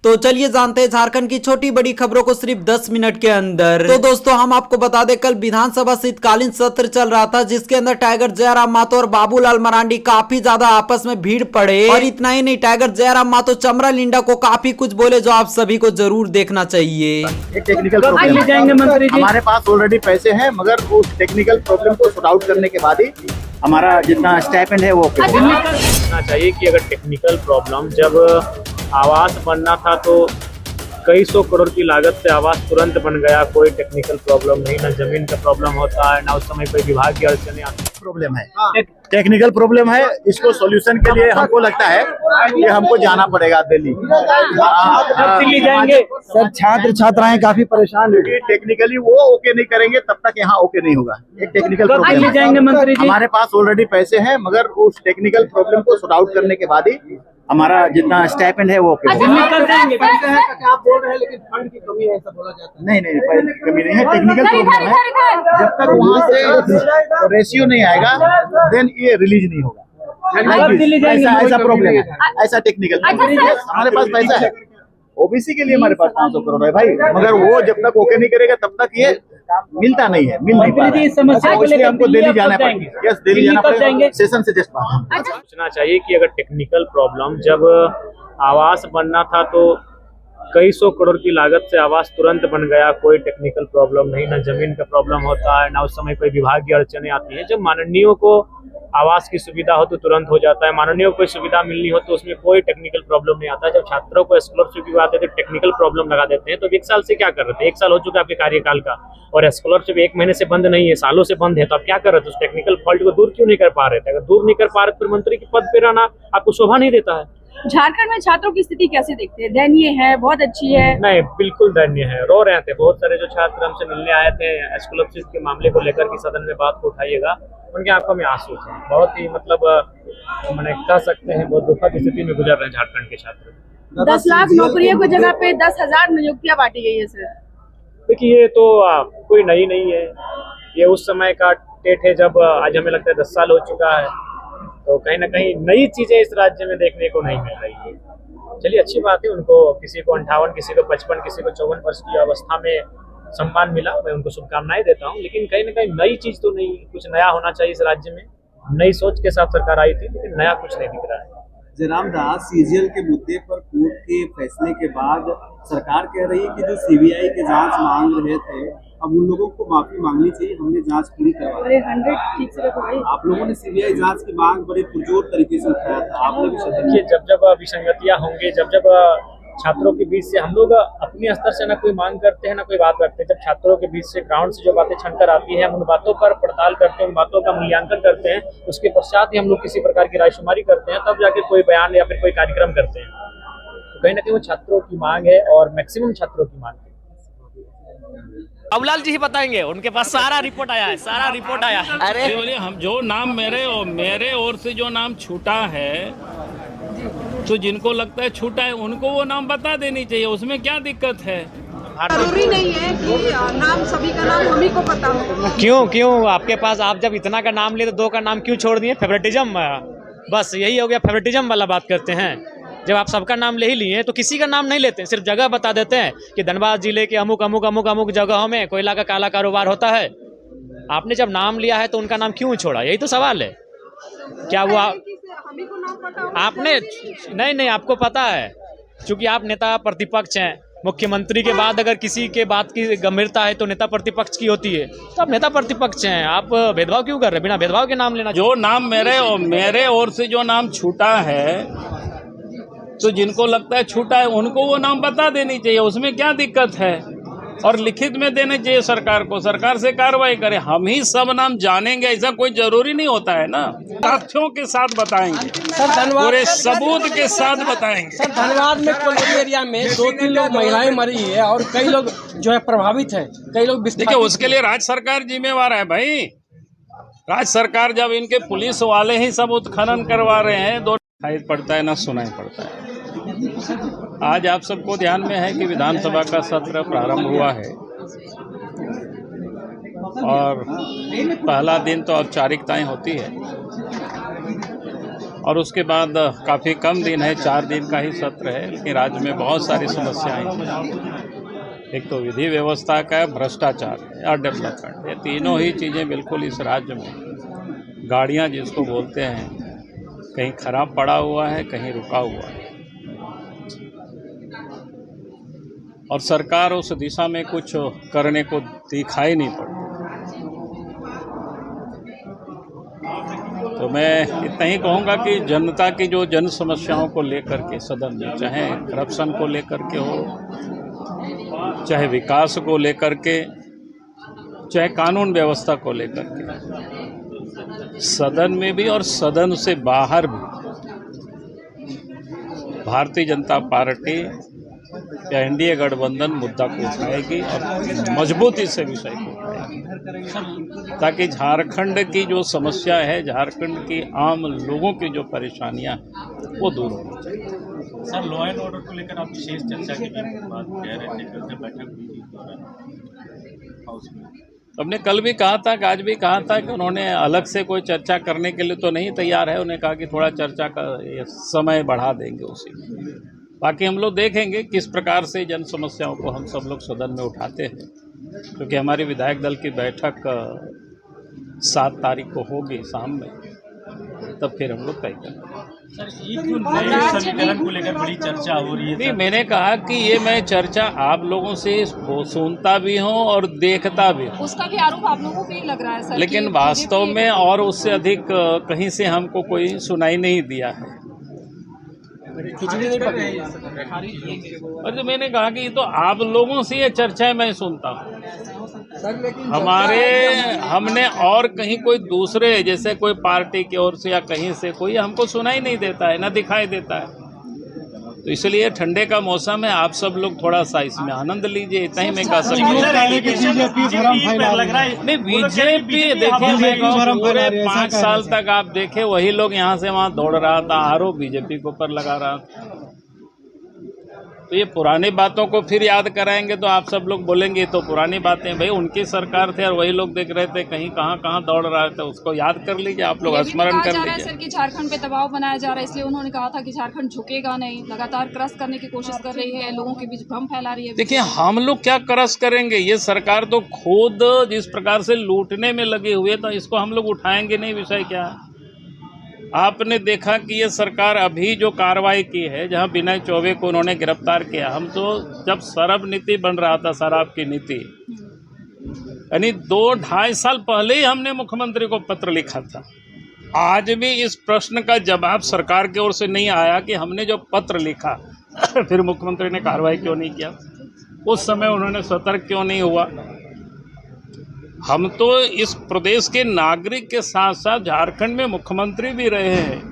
तो चलिए जानते हैं झारखंड की छोटी बड़ी खबरों को सिर्फ 10 मिनट के अंदर। तो दोस्तों हम आपको बता दें, कल विधानसभा शीतकालीन सत्र चल रहा था, जिसके अंदर टाइगर जयराम मातो और बाबूलाल मरांडी काफी ज्यादा आपस में भीड़ पड़े। और इतना ही नहीं, टाइगर जयराम मातो चमरा लिंडा को काफी कुछ बोले, जो आप सभी को जरूर देखना चाहिए। एक टेक्निकल प्रॉब्लम हमारे पास ऑलरेडी पैसे हैं, मगर उस टेक्निकल प्रॉब्लम को सॉर्ट आउट करने के बाद ही हमारा जितना स्टाइपेंड है वो सोचना चाहिए कि अगर टेक्निकल प्रॉब्लम, जब आवास बनना था तो कई सौ करोड़ की लागत से आवास तुरंत बन गया, कोई टेक्निकल प्रॉब्लम नहीं, ना जमीन का प्रॉब्लम होता है, ना उस समय कोई विभाग की अड़चने आती। प्रॉब्लम है, टेक्निकल प्रॉब्लम है। इसको सॉल्यूशन के लिए हमको लगता है कि हमको जाना पड़ेगा दिल्ली। दिल्ली जाएंगे। सब छात्र छात्राएं काफी परेशान है, टेक्निकली वो ओके नहीं करेंगे तब तक यहाँ ओके नहीं होगा। एक टेक्निकल प्रॉब्लम जाएंगे मंत्री जी। हमारे पास ऑलरेडी पैसे हैं, मगर उस टेक्निकल प्रॉब्लम को सॉर्ट आउट करने के बाद ही हमारा जितना स्टाइपेंड है वो निकल जाएंगे। आप बोल रहे हैं लेकिन फंड की कमी है, ऐसा बोला जाता है। नहीं, कमी नहीं है, टेक्निकल प्रॉब्लम है। जब तक वहाँ से रेशियो नहीं आएगा देन ये रिलीज नहीं होगा। ऐसा प्रॉब्लम है, ऐसा टेक्निकल हमारे पास पैसा है। ओबीसी के लिए हमारे पास 500 करोड़ है भाई, मगर वो जब तक ओके नहीं करेगा तब तक ये मिलता नहीं है, मिल नहीं पा रहा है। इसलिए हमको दिल्ली जाना पड़ेगा। यस, दिल्ली जाना पड़ेगा, सेशन से जस्ट बात। सोचना चाहिए कि अगर टेक्निकल प्रॉब्लम, जब आवास बनना था तो कई सौ करोड़ की लागत से आवास तुरंत बन गया, कोई टेक्निकल प्रॉब्लम नहीं, ना जमीन का प्रॉब्लम होता है, ना उस समय कोई विभाग की अड़चने आती है। जब माननीयों को आवास की सुविधा हो तो तुरंत हो जाता है, माननीयों को कोई सुविधा मिलनी हो तो उसमें कोई टेक्निकल प्रॉब्लम नहीं आता है। जब छात्रों को स्कॉलरशिप की बात है तो टेक्निकल प्रॉब्लम लगा देते हैं। तो 1 साल से क्या कर रहे थे? 1 साल हो चुका है आपके कार्यकाल का, और स्कॉलरशिप 1 महीने से बंद नहीं है, सालों से बंद है। तो आप क्या कर रहे थे? उस टेक्निकल फॉल्ट को दूर क्यों नहीं कर पा रहे थे? अगर दूर नहीं कर पा रहे तो मंत्री के पद पे रहना आपको शोभा नहीं देता है। झारखंड में छात्रों की स्थिति कैसे देखते हैं? दयनीय है, बहुत अच्छी है? नहीं, बिल्कुल दयनीय है। रो रहे थे बहुत सारे जो छात्र हमसे मिलने आए थे स्कॉलरशिप के मामले को लेकर कि सदन में बात को उठाइएगा, उनकी आंखों में आंसू थे। बहुत ही मतलब मैंने कह सकते हैं बहुत दुखद स्थिति में गुजर रहे हैं झारखंड के छात्र। 10 लाख नौकरियों की जगह पे 10,000 नियुक्तियां बांटी गई है सर। देखिए, ये तो कोई नई नहीं है, ये उस समय का टेट है जब आज हमें लगता है 10 साल हो चुका है। तो कहीं ना कहीं नई चीजें इस राज्य में देखने को नहीं मिल रही है। चलिए, अच्छी बात है, उनको किसी को 58, किसी को 55, किसी को 54 वर्ष की अवस्था में सम्मान मिला, मैं उनको शुभकामनाएं देता हूं। लेकिन कहीं ना कहीं नई चीज तो नहीं, कुछ नया होना चाहिए इस राज्य में। नई सोच के साथ सरकार आई थी, लेकिन नया कुछ नहीं दिख रहा है। जयराम दास, सीजीएल के मुद्दे पर कोर्ट के फैसले के बाद सरकार कह रही है कि जो सीबीआई के जांच मांग रहे थे, अब उन लोगों को माफी मांगनी चाहिए, हमने जांच पूरी करवा दी। 100 ठीक से रखो भाई। आप लोगों ने सीबीआई जांच की मांग बड़े पुरजोर तरीके से उठाया था, आपने भी देखिए, जब विसंगतियां होंगे, जब छात्रों के बीच से हम लोग अपने स्तर से ना कोई मांग करते हैं ना कोई बात करते हैं, जब छात्रों के बीच से ग्राउंड से जो बातें छनकर आती है, हम उन बातों पर पड़ताल करते हैं, उन बातों का मूल्यांकन करते हैं, उसके पश्चात ही हम लोग किसी प्रकार की रायशुमारी करते हैं, तब जाके कोई बयान या फिर कोई कार्यक्रम करते हैं। तो कहीं ना कहीं वो छात्रों की मांग है और मैक्सिमम छात्रों की मांग है। बाबूलाल जी ही बताएंगे, उनके पास सारा रिपोर्ट आया है, सारा रिपोर्ट आया है। अरे बोलिए, हम जो नाम मेरे ओर से जो नाम छूटा है, तो जिनको लगता है छूटा है उनको वो नाम बता देनी चाहिए, उसमें क्या दिक्कत है? जरूरी नहीं है कि नाम सभी का नाम हम ही को पता हो। क्यों आपके पास, आप जब इतना का नाम लिए तो 2 का नाम क्यों छोड़ दिए? फेवरेटिज्म, बस यही हो गया, फेवरेटिज्म वाला बात करते हैं। जब आप सबका नाम ले ही लिए तो किसी का नाम नहीं लेते, सिर्फ जगह बता देते हैं कि धनबाद जिले के अमुक अमुक अमुक अमुक जगहों में कोयला का काला कारोबार होता है। आपने जब नाम लिया है तो उनका नाम क्यों छोड़ा? यही तो सवाल है। क्या वो आपने नहीं, आपको पता है, क्योंकि आप नेता प्रतिपक्ष हैं। मुख्यमंत्री के बाद अगर किसी के बात की गंभीरता है तो नेता प्रतिपक्ष की होती है, तो आप नेता प्रतिपक्ष हैं, आप भेदभाव क्यों कर रहे हैं? बिना भेदभाव के नाम लेना। जो नाम मेरे ओर से जो नाम छूटा है, तो जिनको लगता है छूटा है उनको वो नाम बता देनी चाहिए, उसमें क्या दिक्कत है? और लिखित में देने चाहिए सरकार को, सरकार से कार्रवाई करे। हम ही सब नाम जानेंगे ऐसा कोई जरूरी नहीं होता है ना, तथ्यों के साथ बताएंगे, पूरे सबूत के साथ बताएंगे। सर, धनबाद में कोल्ड एरिया में 2-3 लोग महिलाएं मरी है और कई लोग जो है प्रभावित हैं, कई लोग। देखिए, उसके लिए राज्य सरकार जिम्मेवार है भाई। राज्य सरकार, जब इनके पुलिस वाले ही सब उत्खनन करवा रहे हैं, 2 पड़ता है ना सुनाई पड़ता है। आज आप सबको ध्यान में है कि विधानसभा का सत्र प्रारंभ हुआ है और पहला दिन तो औपचारिकताएं होती है। और उसके बाद काफ़ी कम दिन है, 4 दिन का ही सत्र है, लेकिन राज्य में बहुत सारी समस्याएं हैं। एक तो विधि व्यवस्था का, भ्रष्टाचार है और डेवलपमेंट, ये तीनों ही चीज़ें बिल्कुल इस राज्य में, गाड़ियां जिसको बोलते हैं, कहीं खराब पड़ा हुआ है, कहीं रुका हुआ है, और सरकार उस दिशा में कुछ करने को दिखाई नहीं पड़ती। तो मैं इतना ही कहूँगा कि जनता की जो जन समस्याओं को लेकर के सदन में, चाहे करप्शन को लेकर के हो, चाहे विकास को लेकर के, चाहे कानून व्यवस्था को लेकर के, सदन में भी और सदन से बाहर भी भारतीय जनता पार्टी या एनडीए गठबंधन मुद्दा को उठाएगी और मजबूती से विषय को उठाएगी, ताकि झारखंड की जो समस्या है, झारखंड की आम लोगों की जो परेशानियां हैं, वो दूर होनी चाहिए। सर, लॉ एंड ऑर्डर को लेकर आप विशेष चर्चा की बात कह रहे थे, कल से बैठक हुई थी हाउस में। हमने कल भी कहा था कि आज भी कहा था कि उन्होंने अलग से कोई चर्चा करने के लिए तो नहीं तैयार है। उन्हें कहा कि थोड़ा चर्चा का समय बढ़ा देंगे उसी में। बाकी हम लोग देखेंगे किस प्रकार से जन समस्याओं को हम सब लोग सदन में उठाते हैं, क्योंकि हमारी विधायक दल की बैठक 7 तारीख को होगी शाम में, तब फिर हम लोग तय करेंगे। समीकरण को लेकर बड़ी चर्चा हो रही है। नहीं, मैंने कहा कि ये मैं चर्चा आप लोगों से सुनता भी हूँ और देखता भी हूँ, उसका भी आरोप आप लोगों पे ही लग रहा है सर, लेकिन वास्तव में और उससे अधिक कहीं से हमको कोई सुनाई नहीं दिया है। और जो मैंने कहा कि ये तो आप लोगों से ये चर्चाएं मैं सुनता हूँ, हमने और कहीं कोई दूसरे जैसे कोई पार्टी की ओर से या कहीं से कोई हमको सुनाई नहीं देता है, ना दिखाई देता है। तो इसलिए ठंडे का मौसम है, आप सब लोग थोड़ा सा इसमें आनंद लीजिए, इतना ही मैं कह सकता हूँ। नहीं, बीजेपी देखिए, मैं पूरे 5 साल तक आप देखे वही लोग यहाँ से वहाँ दौड़ रहा था, आरोप बीजेपी के ऊपर लगा रहा था। तो ये पुरानी बातों को फिर याद कराएंगे तो आप सब लोग बोलेंगे तो पुरानी बातें, भाई उनकी सरकार थे और वही लोग देख रहे थे कहीं कहाँ दौड़ रहे थे, उसको याद कर लीजिए, आप लोग स्मरण कर लीजिए। सर कि झारखंड पे दबाव बनाया जा रहा है, इसलिए उन्होंने कहा था कि झारखंड झुकेगा नहीं, लगातार क्रश करने की कोशिश कर रही है, लोगों के बीच भ्रम फैला रही है। देखिए, हम लोग क्या क्रश करेंगे, ये सरकार तो खुद जिस प्रकार से लूटने में लगे हुए, तो इसको हम लोग उठाएंगे नहीं। विषय क्या है, आपने देखा कि ये सरकार अभी जो कार्रवाई की है, जहां विनय चौबे को उन्होंने गिरफ्तार किया, हम तो जब शराब नीति बन रहा था, शराब की नीति, यानी 2-2.5 साल पहले ही हमने मुख्यमंत्री को पत्र लिखा था। आज भी इस प्रश्न का जवाब सरकार की ओर से नहीं आया कि हमने जो पत्र लिखा फिर मुख्यमंत्री ने कार्रवाई क्यों नहीं किया, उस समय उन्होंने सतर्क क्यों नहीं हुआ। हम तो इस प्रदेश के नागरिक के साथ साथ झारखंड में मुख्यमंत्री भी रहे हैं,